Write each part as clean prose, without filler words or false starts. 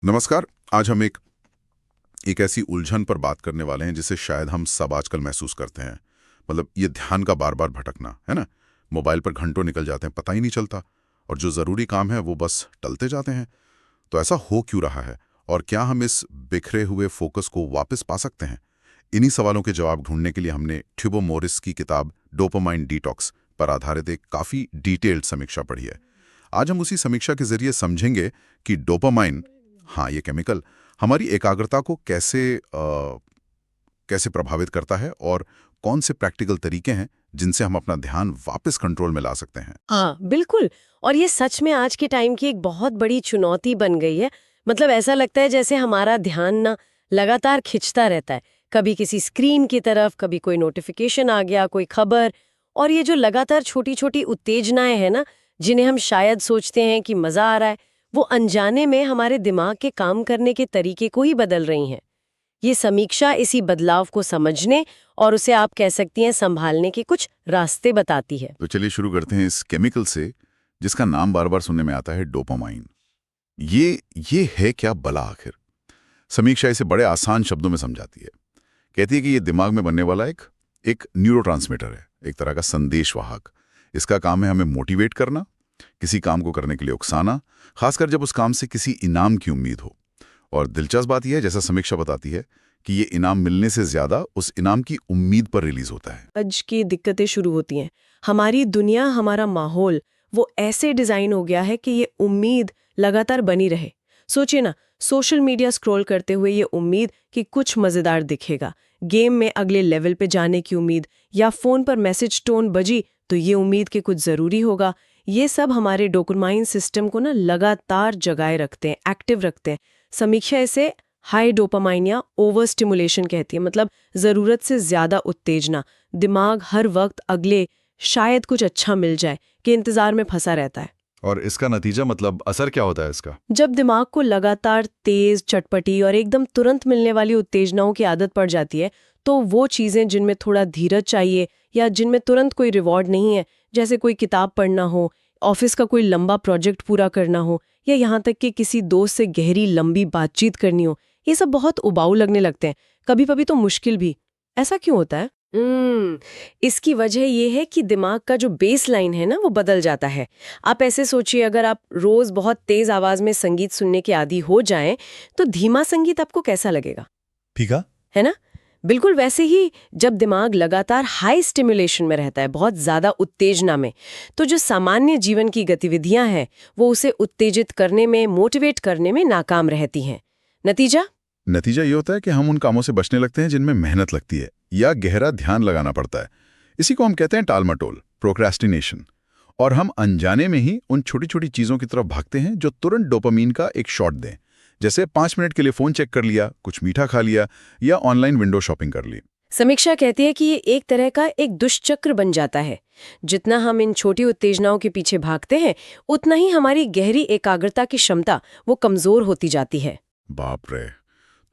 नमस्कार। आज हम एक ऐसी उलझन पर बात करने वाले हैं जिसे शायद हम सब आजकल महसूस करते हैं। मतलब ये ध्यान का बार बार भटकना, है ना। मोबाइल पर घंटों निकल जाते हैं, पता ही नहीं चलता, और जो ज़रूरी काम है वो बस टलते जाते हैं। तो ऐसा हो क्यों रहा है, और क्या हम इस बिखरे हुए फोकस को वापस पा सकते हैं? इन्हीं सवालों के जवाब ढूंढने के लिए हमने ट्यूबो मोरिस की किताब डोपामाइन डिटॉक्स पर आधारित एक काफ़ी डिटेल्ड समीक्षा पढ़ी है। आज हम उसी समीक्षा के जरिए समझेंगे कि डोपामाइन, हाँ, ये केमिकल हमारी एकाग्रता को कैसे प्रभावित करता है, और कौन से प्रैक्टिकल तरीके हैं जिनसे हम अपना ध्यान वापस कंट्रोल में ला सकते हैं। हाँ, बिल्कुल। और ये सच में आज के टाइम की एक बहुत बड़ी चुनौती बन गई है। मतलब ऐसा लगता है जैसे हमारा ध्यान ना लगातार खिंचता रहता है। कभी किसी स्क्रीन की तरफ, कभी कोई नोटिफिकेशन आ गया, कोई खबर। और ये जो लगातार छोटी-छोटी उत्तेजनाएं हैं ना, जिन्हें हम शायद सोचते हैं कि मजा आ रहा है, वो अनजाने में हमारे दिमाग के काम करने के तरीके को ही बदल रही हैं। ये समीक्षा इसी बदलाव को समझने और उसे आप कह सकती हैं संभालने के कुछ रास्ते बताती है। तो चलिए शुरू करते हैं इस केमिकल से, जिसका नाम बार बार सुनने में आता है, डोपामाइन। ये है क्या भला आखिर? समीक्षा इसे बड़े आसान शब्दों में समझाती है। कहती है कि ये दिमाग में बनने वाला एक एक न्यूरोट्रांसमीटर है, एक तरह का संदेशवाहक। इसका काम है हमें मोटिवेट करना, किसी काम को करने के लिए उकसाना, खासकर जब उस काम से किसी इनाम की उम्मीद हो। और दिलचस्प बात यह है, जैसा समीक्षा बताती है, कि ये इनाम मिलने से ज्यादा उस इनाम की उम्मीद पर रिलीज होता है। आज की दिक्कतें शुरू होती हैं। हमारी दुनिया, हमारा माहौल वो ऐसे डिजाइन हो गया है कि ये उम्मीद लगातार बनी रहे। सोचिए ना, सोशल मीडिया स्क्रॉल करते हुए ये उम्मीद कि कुछ मजेदार दिखेगा, गेम में अगले लेवल पे जाने की उम्मीद, या फोन पर मैसेज टोन बजी तो ये उम्मीद कि कुछ जरूरी होगा। ये सब हमारे डोपामाइन सिस्टम को ना लगातार जगाए रखते हैं, एक्टिव रखते हैं। समीक्षा इसे हाई डोपामाइन या ओवर स्टिमुलेशन कहती है। मतलब जरूरत से ज्यादा उत्तेजना, दिमाग हर वक्त अगले शायद कुछ अच्छा मिल जाए के इंतजार में फंसा रहता है। और इसका नतीजा, मतलब असर क्या होता है इसका? जब दिमाग को लगातार तेज, चटपटी और एकदम तुरंत मिलने वाली उत्तेजनाओं की आदत पड़ जाती है, तो वो चीजें जिनमें थोड़ा धीरज चाहिए या जिनमें तुरंत कोई रिवॉर्ड नहीं है, जैसे कोई किताब पढ़ना हो, ऑफिस का कोई लंबा प्रोजेक्ट पूरा करना हो, या यहाँ तक कि किसी दोस्त से गहरी लंबी बातचीत करनी हो, ये सब बहुत उबाऊ लगने लगते हैं, कभी कभी तो मुश्किल भी। ऐसा क्यों होता है? इसकी वजह ये है कि दिमाग का जो बेस लाइन है ना, वो बदल जाता है। आप ऐसे सोचिए, अगर आप रोज बहुत तेज आवाज में संगीत सुनने के आदी हो जाएं, तो धीमा संगीत आपको कैसा लगेगा? फीका। है ना? बिल्कुल वैसे ही जब दिमाग लगातार हाई स्टिमुलेशन में रहता है, बहुत ज्यादा उत्तेजना में, तो जो सामान्य जीवन की गतिविधियां हैं वो उसे उत्तेजित करने में, मोटिवेट करने में नाकाम रहती हैं। नतीजा नतीजा ये होता है कि हम उन कामों से बचने लगते हैं जिनमें मेहनत लगती है या गहरा ध्यान लगाना पड़ता है। इसी को हम कहते हैं टालमटोल, प्रोक्रेस्टिनेशन। और हम अनजाने में ही उन छोटी छोटी चीजों की तरफ भागते हैं जो तुरंत डोपामीन का एक शॉट दें। जैसे 5 मिनट के लिए फोन चेक कर लिया, कुछ मीठा खा लिया, या ऑनलाइन विंडो शॉपिंग कर ली। समीक्षा कहती है कि ये एक तरह का एक दुष्चक्र बन जाता है। जितना हम इन छोटी उत्तेजनाओं के पीछे भागते हैं, उतना ही हमारी गहरी एकाग्रता की क्षमता वो कमजोर होती जाती है। बाप रे!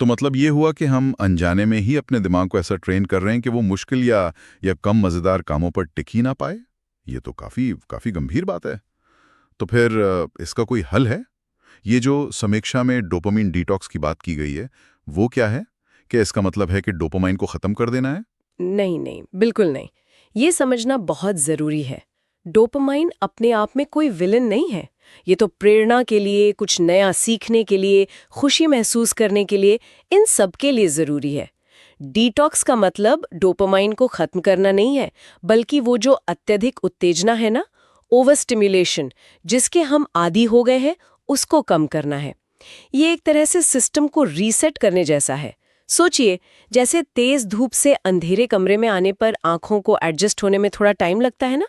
तो मतलब ये हुआ कि हम अनजाने में ही अपने दिमाग को ऐसा ट्रेन कर रहे हैं कि वो मुश्किल या कम मजेदार कामों पर टिक ही ना पाए। ये तो काफी काफी गंभीर बात है। तो फिर इसका कोई हल है? ये जो समीक्षा में डोपामाइन डिटॉक्स की बात की गई है, वो क्या है? क्या इसका मतलब है कि डोपामाइन को खत्म कर देना है? नहीं नहीं, बिल्कुल नहीं। ये समझना बहुत जरूरी है। डोपामाइन अपने आप में कोई विलन नहीं है। ये तो प्रेरणा के लिए, कुछ नया सीखने के लिए, खुशी महसूस करने के लिए, इन सब के लिए जरूरी है। डिटॉक्स का मतलब डोपामाइन को खत्म करना नहीं है, बल्कि वो जो अत्यधिक उत्तेजना है ना, ओवर स्टिमुलेशन, जिसके हम आदी हो गए हैं, उसको कम करना है। ये एक तरह से सिस्टम को रीसेट करने जैसा है। सोचिए, जैसे तेज धूप से अंधेरे कमरे में आने पर आंखों को एडजस्ट होने में थोड़ा टाइम लगता है ना,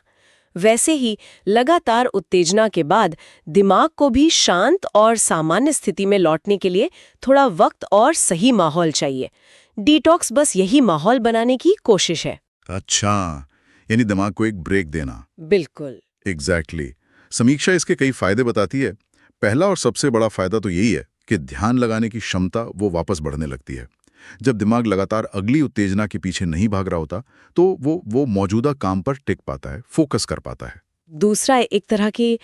वैसे ही लगातार उत्तेजना के बाद दिमाग को भी शांत और सामान्य स्थिति में लौटने के लिए थोड़ा वक्त और सही माहौल चाहिए। डिटॉक्स बस यही माहौल बनाने की कोशिश है। अच्छा, यानी दिमाग को एक ब्रेक देना। बिल्कुल। एग्जैक्टली। समीक्षा इसके कई फायदे बताती है। पहला और सबसे बड़ा फायदा तो यही है कि ध्यान लगाने की क्षमता वो वापस बढ़ने लगती है। जब दिमाग लगातार अगली उत्तेजना के पीछे नहीं भाग रहा होता, तो वो मौजूदा काम पर टिक पाता है, फोकस कर पाता है। दूसरा, एक तरह की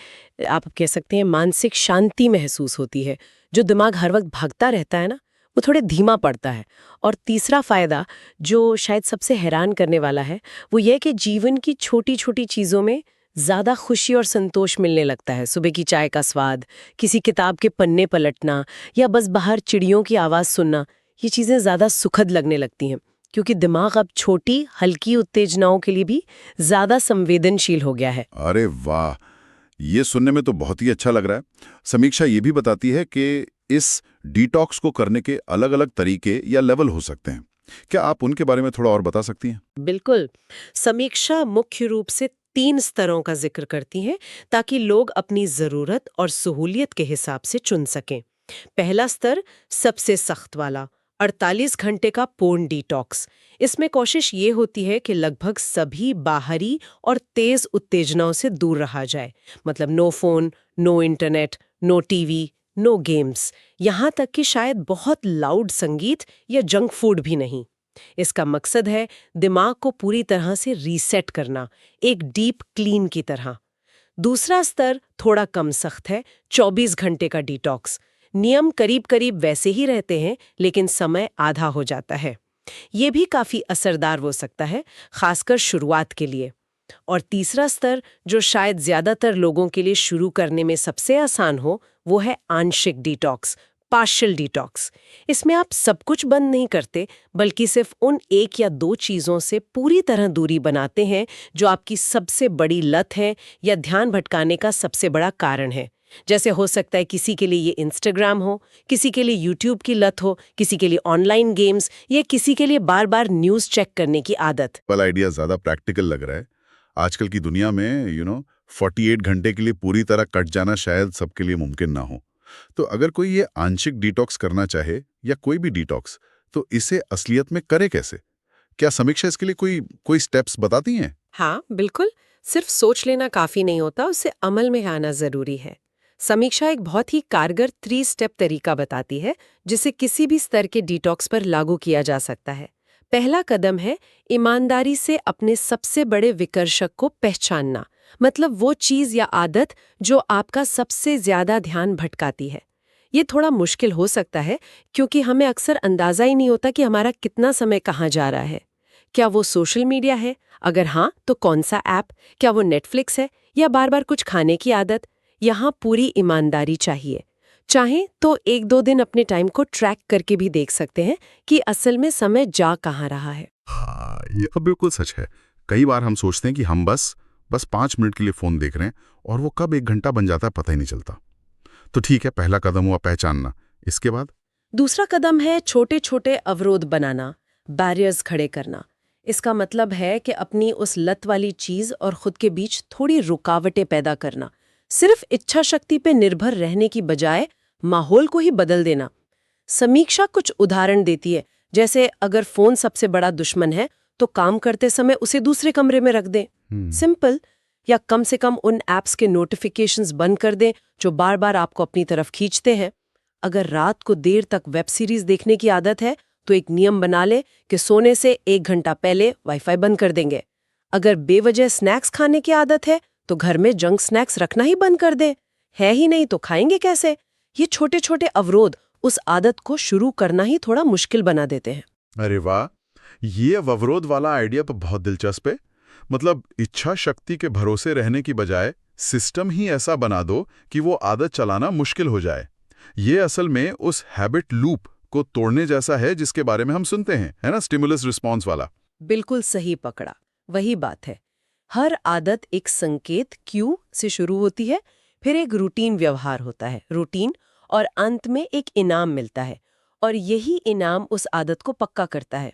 आप कह सकते हैं मानसिक शांति महसूस होती है। जो दिमाग हर वक्त भागता रहता है ना, वो थोड़े धीमा पड़ता है। और तीसरा फायदा, जो शायद सबसे हैरान करने वाला है, वो ये कि जीवन की छोटी छोटी चीज़ों में ज़्यादा खुशी और संतोष मिलने लगता है। सुबह की चाय का स्वाद, किसी किताब के पन्ने पलटना या बस बाहर चिड़ियों की आवाज़ सुनना, ये चीज़ें ज़्यादा सुखद लगने लगती हैं, क्योंकि दिमाग अब छोटी हल्की उत्तेजनाओं के लिए भी ज़्यादा संवेदनशील हो गया है। अरे वाह, ये सुनने में तो बहुत ही अच्छा लग रहा है। समीक्षा ये भी बताती है कि इस डिटॉक्स को करने के अलग-अलग तरीके या लेवल हो सकते हैं। क्या आप उनके बारे में थोड़ा और बता सकती हैं? बिल्कुल। समीक्षा मुख्य रूप से 3 स्तरों का जिक्र करती हैं, ताकि लोग अपनी ज़रूरत और सहूलियत के हिसाब से चुन सकें। पहला स्तर सबसे सख्त वाला, 48 घंटे का पूर्ण डिटॉक्स। इसमें कोशिश ये होती है कि लगभग सभी बाहरी और तेज उत्तेजनाओं से दूर रहा जाए। मतलब no phone, no internet, no TV, no games, यहाँ तक कि शायद बहुत लाउड संगीत या जंक फूड भी नहीं। इसका मकसद है दिमाग को पूरी तरह से रीसेट करना, एक डीप क्लीन की तरह। दूसरा स्तर थोड़ा कम सख्त है, 24 घंटे का डिटॉक्स। नियम करीब करीब वैसे ही रहते हैं, लेकिन समय आधा हो जाता है। ये भी काफी असरदार हो सकता है, खासकर शुरुआत के लिए। और तीसरा स्तर, जो शायद ज्यादातर लोगों के लिए शुरू करने में सबसे आसान हो, वो है आंशिक डिटॉक्स, पार्शियल डिटॉक्स। इसमें आप सब कुछ बंद नहीं करते, बल्कि सिर्फ उन 1 या 2 चीजों से पूरी तरह दूरी बनाते हैं जो आपकी सबसे बड़ी लत है या ध्यान भटकाने का सबसे बड़ा कारण है। जैसे हो सकता है किसी के लिए ये इंस्टाग्राम हो, किसी के लिए यूट्यूब की लत हो, किसी के लिए ऑनलाइन गेम्स, या किसी के लिए बार बार न्यूज़ चेक करने की आदत। वाला आइडिया ज़्यादा प्रैक्टिकल लग रहा है। आजकल की दुनिया में 48 घंटे के लिए पूरी तरह कट जाना शायद सबके लिए मुमकिन ना हो। तो अगर कोई ये आंशिक डिटॉक्स करना चाहे या कोई भी डिटॉक्स, तो इसे असलियत में करे कैसे? क्या समीक्षा इसके लिए कोई स्टेप्स बताती हैं? हाँ, बिल्कुल। सिर्फ सोच लेना काफी नहीं होता, उसे अमल में आना जरूरी है। समीक्षा एक बहुत ही कारगर 3 स्टेप तरीका बताती है, जिसे किसी भी स्तर के डिटॉक्स पर लागू किया जा सकता है। पहला कदम है ईमानदारी से अपने सबसे बड़े विकर्षक को पहचानना। मतलब वो चीज या आदत जो आपका सबसे ज्यादा ध्यान भटकाती है। ये थोड़ा मुश्किल हो सकता है, क्योंकि हमें अक्सर अंदाजा ही नहीं होता कि हमारा कितना समय कहाँ जा रहा है। क्या वो सोशल मीडिया है? अगर हाँ, तो कौन सा ऐप? क्या वो नेटफ्लिक्स है या बार बार कुछ खाने की आदत? यहाँ पूरी ईमानदारी चाहिए। चाहें तो 1-2 दिन अपने टाइम को ट्रैक करके भी देख सकते हैं कि असल में समय जा कहाँ रहा है। हाँ, ये तो बिल्कुल सच है। कई बार हम सोचते हैं कि हम बस 5 मिनट के लिए फ़ोन देख रहे हैं और वो कब 1 घंटा बन जाता है पता ही नहीं चलता। तो ठीक है, पहला कदम हुआ पहचानना। इसके बाद? दूसरा कदम है छोटे छोटे अवरोध बनाना, बैरियर्स खड़े करना। इसका मतलब है कि अपनी उस लत वाली चीज और खुद के बीच थोड़ी रुकावटें पैदा करना। सिर्फ इच्छा शक्ति पे निर्भर रहने की बजाय माहौल को ही बदल देना। समीक्षा कुछ उदाहरण देती है, जैसे अगर फोन सबसे बड़ा दुश्मन है तो काम करते समय उसे दूसरे कमरे में रख दें। सिंपल। या कम से कम उन ऐप्स के नोटिफिकेशंस बंद कर दें जो बार बार आपको अपनी तरफ खींचते हैं। अगर रात को देर तक वेब सीरीज देखने की आदत है तो एक नियम बना ले कि सोने से 1 घंटा पहले वाईफाई बंद कर देंगे। अगर बेवजह स्नैक्स खाने की आदत है तो घर में जंक स्नैक्स रखना ही बंद कर दें। है ही नहीं तो खाएंगे कैसे? ये छोटे छोटे अवरोध उस आदत को शुरू करना ही थोड़ा मुश्किल बना देते हैं। अरे वाह, ये अवरोध वाला आइडिया तो बहुत दिलचस्प है। मतलब इच्छा शक्ति के भरोसे रहने की बजाय सिस्टम ही ऐसा बना दो कि वो आदत चलाना मुश्किल हो जाए। ये असल में उस हैबिट लूप को तोड़ने जैसा है जिसके बारे में हम सुनते हैं, है ना, स्टिमुलस रिस्पॉन्स वाला। बिल्कुल सही पकड़ा, वही बात है। हर आदत एक संकेत क्यू से शुरू होती है, फिर एक रूटीन व्यवहार होता है, रूटीन, और अंत में एक इनाम मिलता है। और यही इनाम उस आदत को पक्का करता है।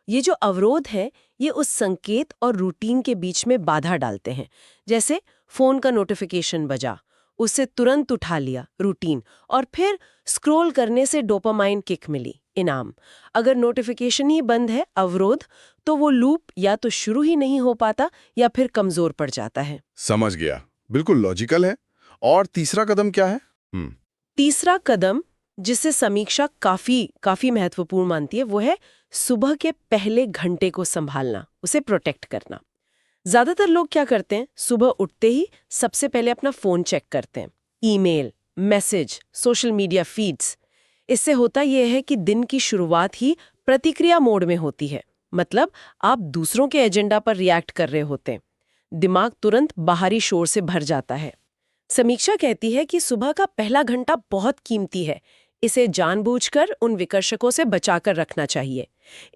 ये जो अवरोध है, ये उस संकेत और रूटीन के बीच में बाधा डालते हैं। जैसे फोन का नोटिफिकेशन बजा, उससे तुरंत उठा लिया, रूटीन, और फिर स्क्रॉल करने से डोपामाइन किक मिली, इनाम। अगर नोटिफिकेशन ही बंद है, अवरोध, तो वो लूप या तो शुरू ही नहीं हो पाता या फिर कमजोर पड़ जाता है। समझ गया, बिल्कुल लॉजिकल है। और तीसरा कदम क्या है? तीसरा कदम, जिसे समीक्षा काफी महत्वपूर्ण मानती है, वो है सुबह के पहले घंटे को संभालना, उसे प्रोटेक्ट करना। ज्यादातर लोग क्या करते हैं, सुबह उठते ही सबसे पहले अपना फोन चेक करते हैं, email, message, social media feeds. इससे होता यह है कि दिन की शुरुआत ही प्रतिक्रिया मोड में होती है। मतलब आप दूसरों के एजेंडा पर रिएक्ट कर रहे होते हैं। दिमाग तुरंत बाहरी शोर से भर जाता है। समीक्षा कहती है कि सुबह का पहला घंटा बहुत कीमती है। इसे जानबूझकर उन विकर्षकों से बचाकर रखना चाहिए।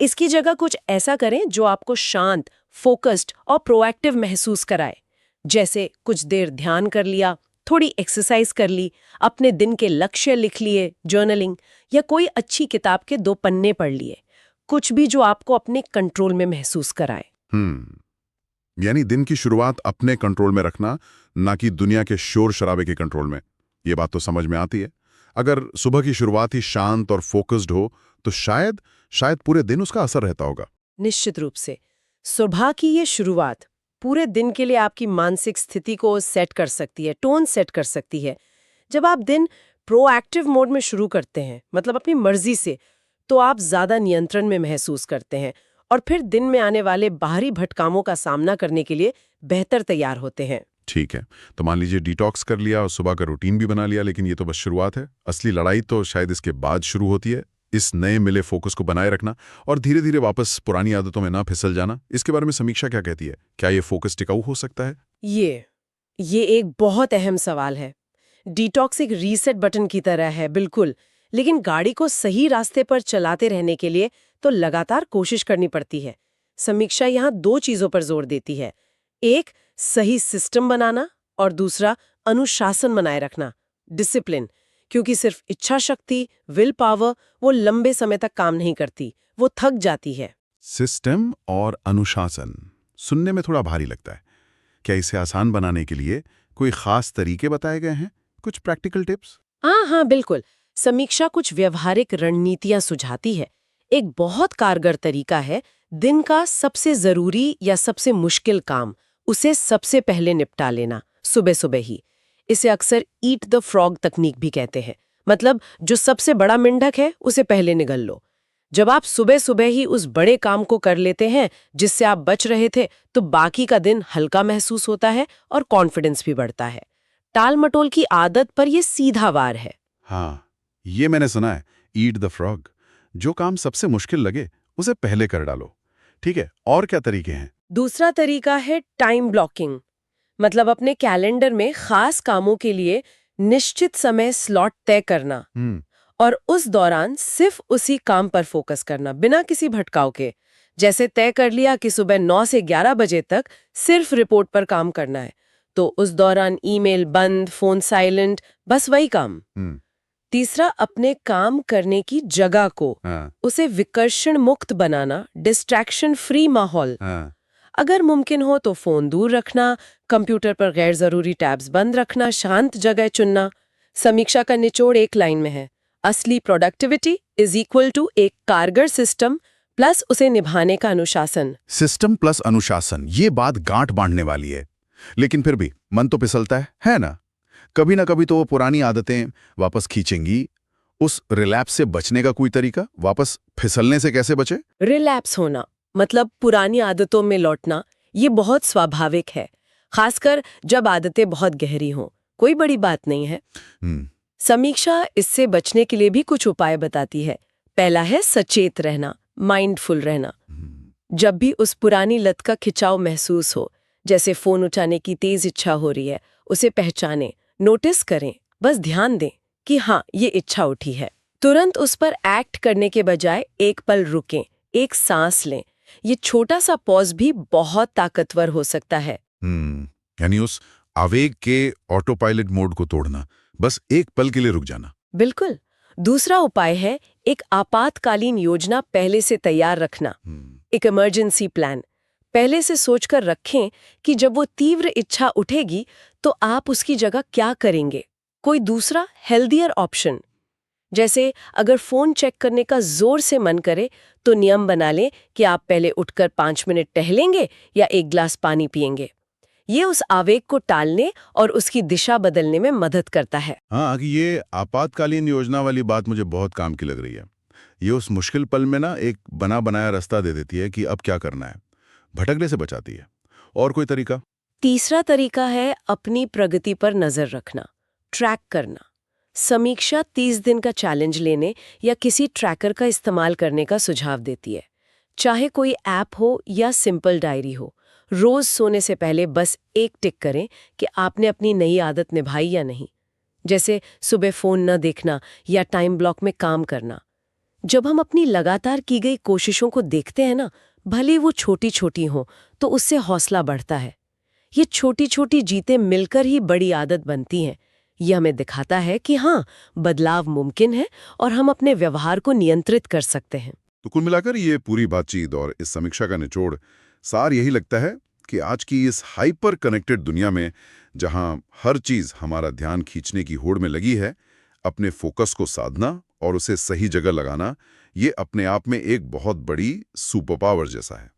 इसकी जगह कुछ ऐसा करें जो आपको शांत, फोकस्ड और प्रोएक्टिव महसूस कराए। जैसे कुछ देर ध्यान कर लिया, थोड़ी एक्सरसाइज कर ली, अपने दिन के लक्ष्य लिख लिए, जर्नलिंग, या कोई अच्छी किताब के 2 पन्ने पढ़ लिए। कुछ भी जो आपको अपने कंट्रोल में महसूस कराए। यानी दिन की शुरुआत अपने कंट्रोल में रखना, ना कि दुनिया के शोर शराबे के कंट्रोल में। ये बात तो समझ में आती है। अगर सुबह की शुरुआत ही शांत और फोकस्ड हो तो शायद पूरे दिन उसका असर रहता होगा। निश्चित रूप से सुबह की ये शुरुआत पूरे दिन के लिए आपकी मानसिक स्थिति को सेट कर सकती है, टोन सेट कर सकती है। जब आप दिन प्रोएक्टिव मोड में शुरू करते हैं, मतलब अपनी मर्जी से, तो आप ज्यादा नियंत्रण में महसूस करते हैं और फिर दिन में आने वाले बाहरी भटकामों का सामना करने के लिए बेहतर तैयार होते हैं। ठीक है, तो मान लीजिए डिटॉक्स कर लिया और सुबह का रूटीन भी बना लिया, लेकिन ये तो बस शुरुआत है। असली लड़ाई तो शायद इसके बाद शुरू होती है। इस नए मिले फोकस को बनाए रखना और धीरे धीरे वापस पुरानी आदतों में ना फिसल जाना। इसके बारे में समीक्षा क्या कहती है? क्या ये फोकस टिकाऊ हो सकता है? ये एक बहुत अहम सवाल है। डिटॉक्स एक रीसेट बटन की तरह है, बिल्कुल, लेकिन गाड़ी को सही रास्ते पर चलाते रहने के लिए तो लगातार कोशिश करनी पड़ती है। समीक्षा यहाँ 2 चीजों पर जोर देती है। एक, सही सिस्टम बनाना, और दूसरा, अनुशासन बनाए रखना, डिसिप्लिन। क्योंकि सिर्फ इच्छा शक्ति, विल पावर, वो लंबे समय तक काम नहीं करती, वो थक जाती है। सिस्टम और अनुशासन सुनने में थोड़ा भारी लगता है। क्या इसे आसान बनाने के लिए कोई खास तरीके बताए गए हैं? कुछ प्रैक्टिकल टिप्स? हाँ, बिल्कुल। समीक्षा कुछ व्यवहारिक रणनीतियां सुझाती है। एक बहुत कारगर तरीका है दिन का सबसे जरूरी या सबसे मुश्किल काम उसे सबसे पहले निपटा लेना, सुबह सुबह ही। इसे अक्सर ईट द फ्रॉग तकनीक भी कहते हैं। मतलब जो सबसे बड़ा मेंढक है उसे पहले निगल लो। जब आप सुबह सुबह ही उस बड़े काम को कर लेते हैं जिससे आप बच रहे थे, तो बाकी का दिन हल्का महसूस होता है और कॉन्फिडेंस भी बढ़ता है। टाल मटोल की आदत पर यह सीधा वार है। हाँ, ये मैंने सुना है, ईट द फ्रॉग। जो काम सबसे मुश्किल लगे उसे पहले कर डालो। ठीक है, और क्या तरीके हैं? दूसरा तरीका है टाइम ब्लॉकिंग। मतलब अपने कैलेंडर में खास कामों के लिए निश्चित समय स्लॉट तय करना और उस दौरान सिर्फ उसी काम पर फोकस करना, बिना किसी भटकाव के। जैसे तय कर लिया कि सुबह 9 से 11 बजे तक सिर्फ रिपोर्ट पर काम करना है, तो उस दौरान ईमेल बंद, फोन साइलेंट, बस वही काम। तीसरा, अपने काम करने की जगह को उसे विकर्षण मुक्त बनाना, डिस्ट्रैक्शन फ्री माहौल। अगर मुमकिन हो तो फोन दूर रखना, कंप्यूटर पर गैर जरूरी टैब्स बंद रखना, शांत जगह चुनना। समीक्षा का निचोड़ एक लाइन में है: असली प्रोडक्टिविटी इज इक्वल टू एक कारगर सिस्टम प्लस उसे निभाने का अनुशासन। सिस्टम प्लस अनुशासन, ये बात गांठ बांधने वाली है। लेकिन फिर भी मन तो फिसलता है ना? कभी ना कभी तो वो पुरानी आदतें वापस खींचेंगी। उस रिलैप्स से बचने का कोई तरीका? वापस फिसलने से कैसे बचे? रिलैप्स होना मतलब पुरानी आदतों में लौटना, ये बहुत स्वाभाविक है, खासकर जब आदतें बहुत गहरी हों। कोई बड़ी बात नहीं है। समीक्षा इससे बचने के लिए भी कुछ उपाय बताती है। पहला है सचेत रहना, माइंडफुल रहना। जब भी उस पुरानी लत का खिंचाव महसूस हो, जैसे फोन उठाने की तेज इच्छा हो रही है, उसे पहचानें, नोटिस करें, बस ध्यान दें कि हाँ, ये इच्छा उठी है। तुरंत उस पर एक्ट करने के बजाय एक पल रुकें, एक सांस लें। ये छोटा सा पॉज भी बहुत ताकतवर हो सकता है। यानी उस आवेग के ऑटो पायलट मोड को तोड़ना, बस एक पल के लिए रुक जाना। बिल्कुल। दूसरा उपाय है एक आपातकालीन योजना पहले से तैयार रखना, एक इमरजेंसी प्लान। पहले से सोचकर रखें कि जब वो तीव्र इच्छा उठेगी तो आप उसकी जगह क्या करेंगे। कोई दूसरा हेल्दियर ऑप्शन, जैसे अगर फोन चेक करने का जोर से मन करे तो नियम बना लें कि आप पहले उठकर 5 मिनट टहलेंगे या 1 गिलास पानी पिएंगे। ये उस आवेग को टालने और उसकी दिशा बदलने में मदद करता है। हाँ, ये आपातकालीन योजना वाली बात मुझे बहुत काम की लग रही है। ये उस मुश्किल पल में ना एक बना बनाया रास्ता दे देती है कि अब क्या करना है, भटकने से बचाती है। और कोई तरीका? तीसरा तरीका है अपनी प्रगति पर नजर रखना, ट्रैक करना। समीक्षा 30 दिन का चैलेंज लेने या किसी ट्रैकर का इस्तेमाल करने का सुझाव देती है। चाहे कोई ऐप हो या सिंपल डायरी हो, रोज सोने से पहले बस एक टिक करें कि आपने अपनी नई आदत निभाई या नहीं। जैसे सुबह फोन न देखना या टाइम ब्लॉक में काम करना। जब हम अपनी लगातार की गई कोशिशों को देखते हैं ना, भले वो छोटी छोटी हों, तो उससे हौसला बढ़ता है। ये छोटी छोटी जीतें मिलकर ही बड़ी आदत बनती हैं। ये हमें दिखाता है कि हाँ, बदलाव मुमकिन है और हम अपने व्यवहार को नियंत्रित कर सकते हैं। तो कुल मिलाकर ये पूरी बातचीत और इस समीक्षा का निचोड़ सार यही लगता है कि आज की इस हाइपर कनेक्टेड दुनिया में, जहां हर चीज हमारा ध्यान खींचने की होड़ में लगी है, अपने फोकस को साधना और उसे सही जगह लगाना, ये अपने आप में एक बहुत बड़ी सुपर पावर जैसा है।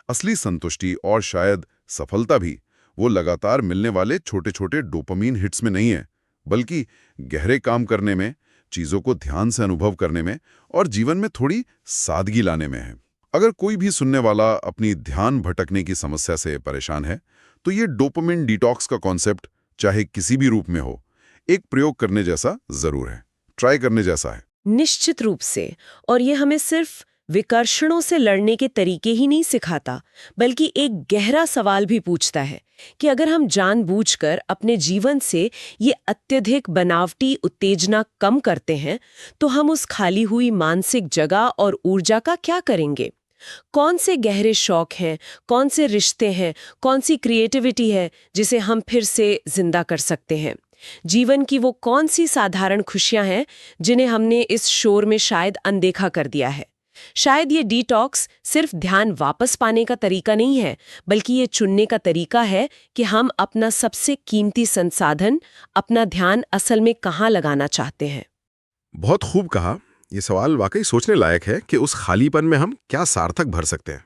असली संतुष्टि और शायद सफलता भी वो लगातार मिलने वाले छोटे छोटे डोपामीन हिट्स में नहीं है, बल्कि गहरे काम करने में, चीजों को ध्यान से अनुभव करने में और जीवन में थोड़ी सादगी लाने में है। अगर कोई भी सुनने वाला अपनी ध्यान भटकने की समस्या से परेशान है, तो ये डोपामिन डिटॉक्स का कॉन्सेप्ट, चाहे किसी भी रूप में हो, एक प्रयोग करने जैसा जरूर है, ट्राई करने जैसा है। निश्चित रूप से। और ये हमें सिर्फ विकर्षणों से लड़ने के तरीके ही नहीं सिखाता, बल्कि एक गहरा सवाल भी पूछता है कि अगर हम जानबूझकर अपने जीवन से ये अत्यधिक बनावटी उत्तेजना कम करते हैं, तो हम उस खाली हुई मानसिक जगह और ऊर्जा का क्या करेंगे? कौन से गहरे शौक हैं, कौन से रिश्ते हैं, कौन सी क्रिएटिविटी है जिसे हम फिर से जिंदा कर सकते हैं? जीवन की वो कौन सी साधारण खुशियां हैं जिन्हें हमने इस शोर में शायद अनदेखा कर दिया है? शायद ये डिटॉक्स सिर्फ ध्यान वापस पाने का तरीका नहीं है, बल्कि ये चुनने का तरीका है कि हम अपना सबसे कीमती संसाधन, अपना ध्यान असल में कहाँ लगाना चाहते हैं। बहुत खूब कहा। ये सवाल वाकई सोचने लायक है कि उस खालीपन में हम क्या सार्थक भर सकते हैं।